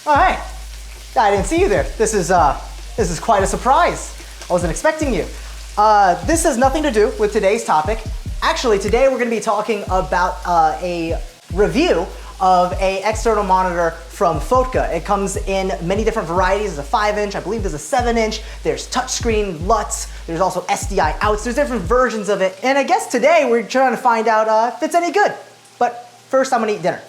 Oh, hey. I didn't see you there. This is quite a surprise. I wasn't expecting you. This has nothing to do with today's topic. Actually, today we're going to be talking about a review of an external monitor from Fotga. It comes in many different varieties. There's a 5-inch, I believe there's a 7-inch, there's touchscreen LUTs, there's also SDI outs, there's different versions of it. And I guess today we're trying to find out if it's any good. But first I'm gonna eat dinner.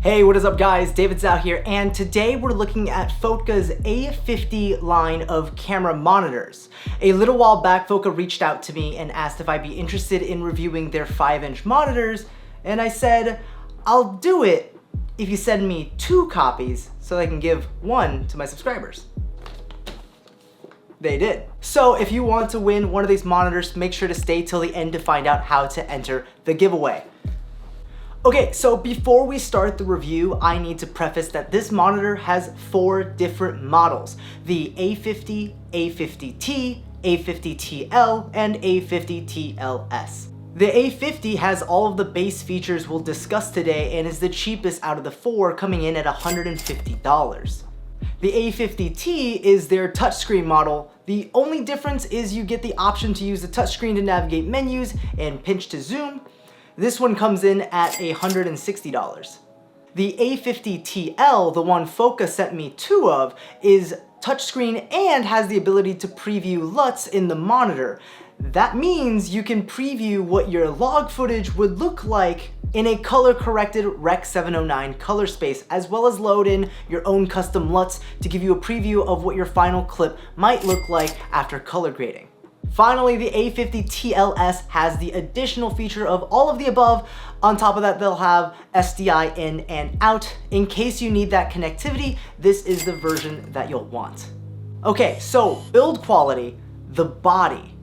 Hey, what is up guys? David Zhao here, and today we're looking at Fotga's A50 line of camera monitors. A little while back, Fotga reached out to me and asked if I'd be interested in reviewing their 5-inch monitors, and I said, I'll do it if you send me 2 copies so I can give 1 to my subscribers. They did. So if you want to win one of these monitors, make sure to stay till the end to find out how to enter the giveaway. Okay, so before we start the review, I need to preface that this monitor has 4 different models: the A50, A50T, A50TL, and A50TLS. The A50 has all of the base features we'll discuss today and is the cheapest out of the 4, coming in at $150. The A50T is their touchscreen model. The only difference is you get the option to use the touchscreen to navigate menus and pinch to zoom. This one comes in at $160. The A50TL, the one Fotga sent me 2 of, is touchscreen and has the ability to preview LUTs in the monitor. That means you can preview what your log footage would look like in a color-corrected Rec. 709 color space, as well as load in your own custom LUTs to give you a preview of what your final clip might look like after color grading. Finally, the A50TLS has the additional feature of all of the above. On top of that, they'll have SDI in and out. In case you need that connectivity, this is the version that you'll want. Okay, so build quality, the body.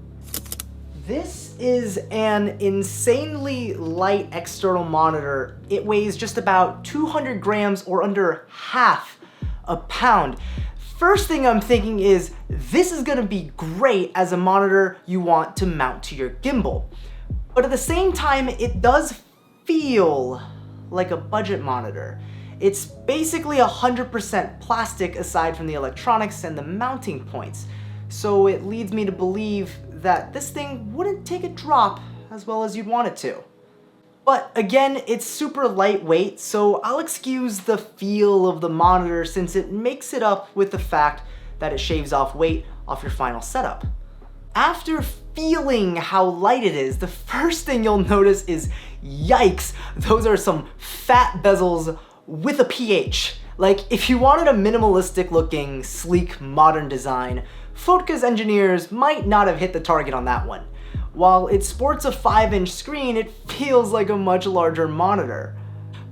This is an insanely light external monitor. It weighs just about 200 grams or under half a pound. First thing I'm thinking is, this is gonna be great as a monitor you want to mount to your gimbal. But at the same time, it does feel like a budget monitor. It's basically 100% plastic aside from the electronics and the mounting points. So it leads me to believe that this thing wouldn't take a drop as well as you'd want it to. But again, it's super lightweight, so I'll excuse the feel of the monitor since it makes it up with the fact that it shaves off weight off your final setup. After feeling how light it is, the first thing you'll notice is, yikes, those are some fat bezels with a pH. Like, if you wanted a minimalistic looking, sleek, modern design, Fotga's engineers might not have hit the target on that one. While it sports a 5-inch screen, it feels like a much larger monitor.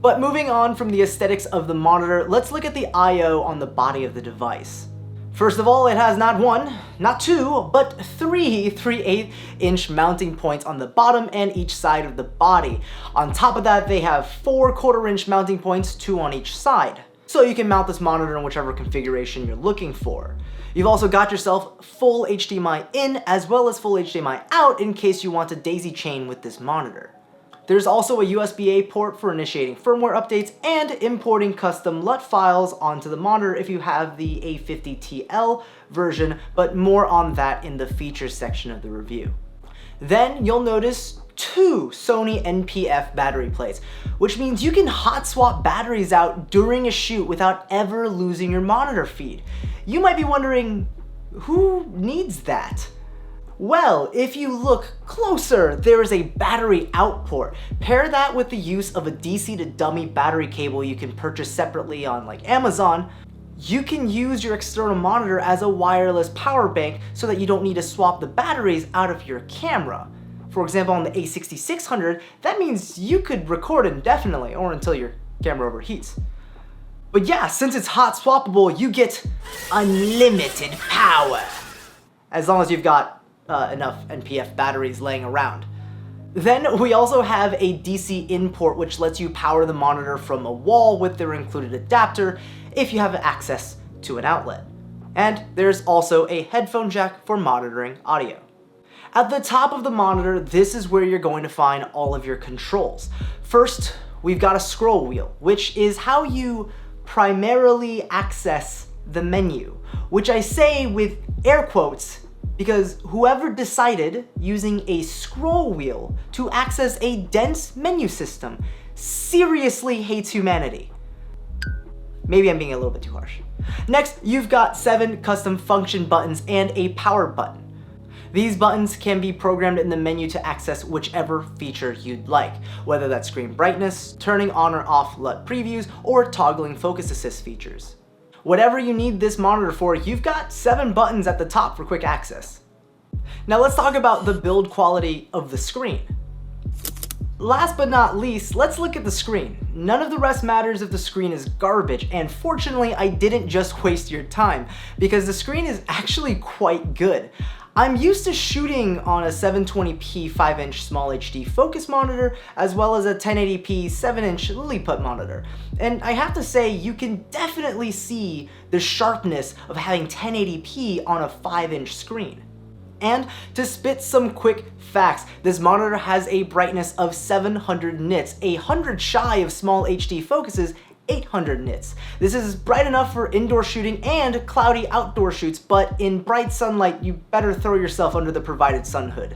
But moving on from the aesthetics of the monitor, let's look at the I/O on the body of the device. First of all, it has not 1, not 2, but 3 3/8-inch mounting points on the bottom and each side of the body. On top of that, they have 4 1/4-inch mounting points, 2 on each side. So you can mount this monitor in whichever configuration you're looking for. You've also got yourself full HDMI in as well as full HDMI out in case you want to daisy chain with this monitor. There's also a USB-A port for initiating firmware updates and importing custom LUT files onto the monitor if you have the A50TL version, but more on that in the features section of the review. Then you'll notice 2 Sony NP-F battery plates, which means you can hot swap batteries out during a shoot without ever losing your monitor feed. You might be wondering, who needs that? Well, if you look closer, there is a battery out port. Pair that with the use of a DC to dummy battery cable you can purchase separately on like Amazon. You can use your external monitor as a wireless power bank so that you don't need to swap the batteries out of your camera. For example, on the A6600, that means you could record indefinitely or until your camera overheats. But yeah, since it's hot swappable, you get unlimited power, as long as you've got enough NP-F batteries laying around. Then we also have a DC in port which lets you power the monitor from a wall with their included adapter if you have access to an outlet. And there's also a headphone jack for monitoring audio. At the top of the monitor, this is where you're going to find all of your controls. First, we've got a scroll wheel, which is how you primarily access the menu, which I say with air quotes because whoever decided using a scroll wheel to access a dense menu system seriously hates humanity. Maybe I'm being a little bit too harsh. Next, you've got 7 custom function buttons and a power button. These buttons can be programmed in the menu to access whichever feature you'd like, whether that's screen brightness, turning on or off LUT previews, or toggling focus assist features. Whatever you need this monitor for, you've got 7 buttons at the top for quick access. Now let's talk about the build quality of the screen. Last but not least, let's look at the screen. None of the rest matters if the screen is garbage, and fortunately I didn't just waste your time, because the screen is actually quite good. I'm used to shooting on a 720p 5-inch small HD focus monitor, as well as a 1080p 7-inch LilyPut monitor. And I have to say, you can definitely see the sharpness of having 1080p on a 5-inch screen. And to spit some quick facts, this monitor has a brightness of 700 nits, 100 shy of small HD focuses, 800 nits. This is bright enough for indoor shooting and cloudy outdoor shoots, but in bright sunlight, you better throw yourself under the provided sun hood.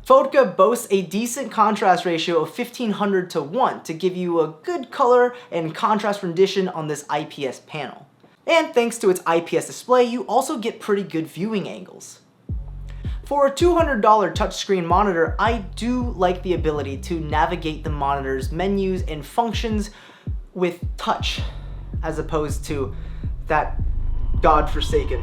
FOTGA boasts a decent contrast ratio of 1500 to 1 to give you a good color and contrast rendition on this IPS panel. And thanks to its IPS display, you also get pretty good viewing angles. For a $200 touchscreen monitor, I do like the ability to navigate the monitor's menus and functions with touch, as opposed to that godforsaken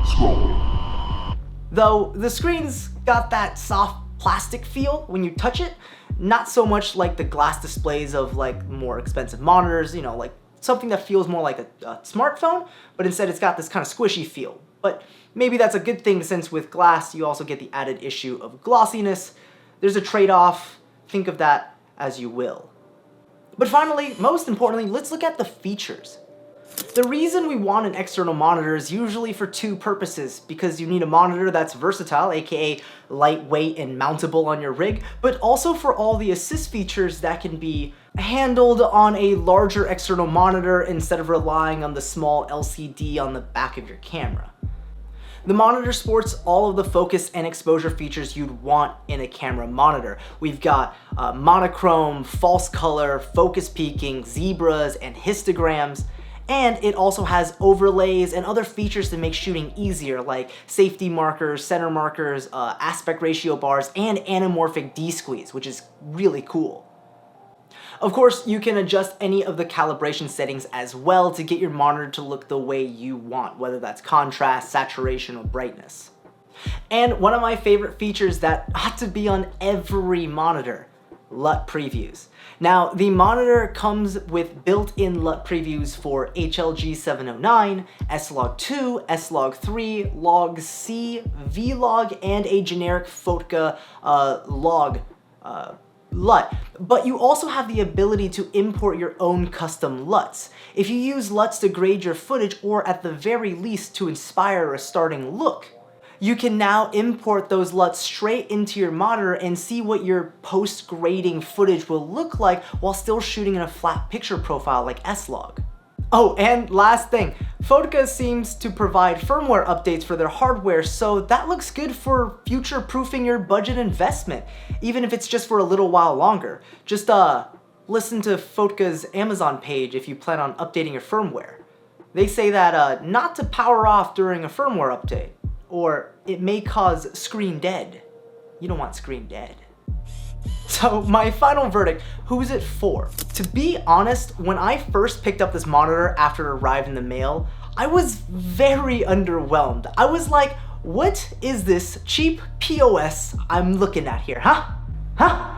scroll. Though the screen's got that soft plastic feel when you touch it, not so much like the glass displays of like more expensive monitors, you know, like something that feels more like a smartphone, but instead it's got this kind of squishy feel. But maybe that's a good thing, since with glass you also get the added issue of glossiness. There's a trade-off, think of that as you will. But finally, most importantly, let's look at the features. The reason we want an external monitor is usually for 2 purposes, because you need a monitor that's versatile, aka lightweight and mountable on your rig, but also for all the assist features that can be handled on a larger external monitor instead of relying on the small LCD on the back of your camera. The monitor sports all of the focus and exposure features you'd want in a camera monitor. We've got monochrome, false color, focus peaking, zebras, and histograms. And it also has overlays and other features to make shooting easier, like safety markers, center markers, aspect ratio bars, and anamorphic D-squeeze, which is really cool. Of course, you can adjust any of the calibration settings as well to get your monitor to look the way you want, whether that's contrast, saturation, or brightness. And one of my favorite features that ought to be on every monitor, LUT previews. Now, the monitor comes with built-in LUT previews for HLG 709, S-Log2, S-Log3, Log-C, V-Log, and a generic FOTGA log LUT, but you also have the ability to import your own custom LUTs. If you use LUTs to grade your footage, or at the very least to inspire a starting look, you can now import those LUTs straight into your monitor and see what your post-grading footage will look like while still shooting in a flat picture profile like S-Log. Oh, and last thing, FOTGA seems to provide firmware updates for their hardware, so that looks good for future-proofing your budget investment, even if it's just for a little while longer. Just listen to FOTGA's Amazon page if you plan on updating your firmware. They say that not to power off during a firmware update, or it may cause screen dead. You don't want screen dead. So my final verdict, who's it for? To be honest, when I first picked up this monitor after it arrived in the mail, I was very underwhelmed. I was like, what is this cheap POS I'm looking at here, huh?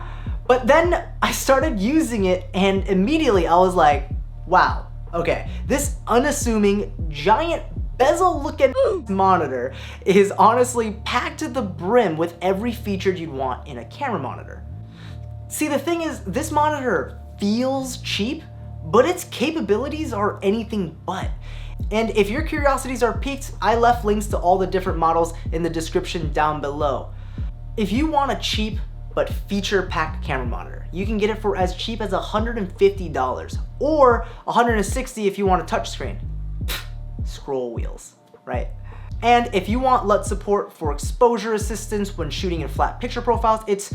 But then I started using it and immediately I was like, wow, okay, this unassuming, giant bezel-looking monitor is honestly packed to the brim with every feature you'd want in a camera monitor. See, the thing is, this monitor feels cheap, but its capabilities are anything but. And if your curiosities are piqued, I left links to all the different models in the description down below. If you want a cheap but feature-packed camera monitor, you can get it for as cheap as $150 or $160 if you want a touchscreen. Scroll wheels, right? And if you want LUT support for exposure assistance when shooting in flat picture profiles, it's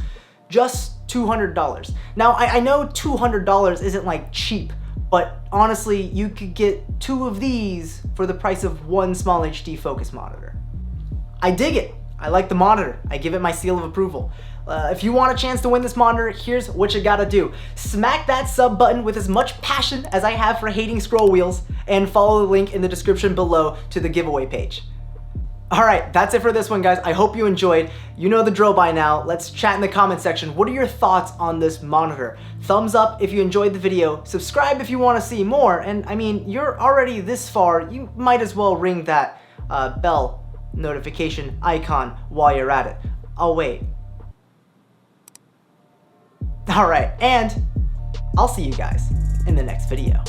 just $200. Now, I know $200 isn't like cheap, but honestly, you could get 2 of these for the price of 1 small HD focus monitor. I dig it. I like the monitor. I give it my seal of approval. If you want a chance to win this monitor, here's what you gotta do. Smack that sub button with as much passion as I have for hating scroll wheels, and follow the link in the description below to the giveaway page. Alright, that's it for this one, guys. I hope you enjoyed. You know the drill by now. Let's chat in the comment section. What are your thoughts on this monitor? Thumbs up if you enjoyed the video. Subscribe if you want to see more. And I mean, you're already this far. You might as well ring that bell notification icon while you're at it. I'll wait. Alright, and I'll see you guys in the next video.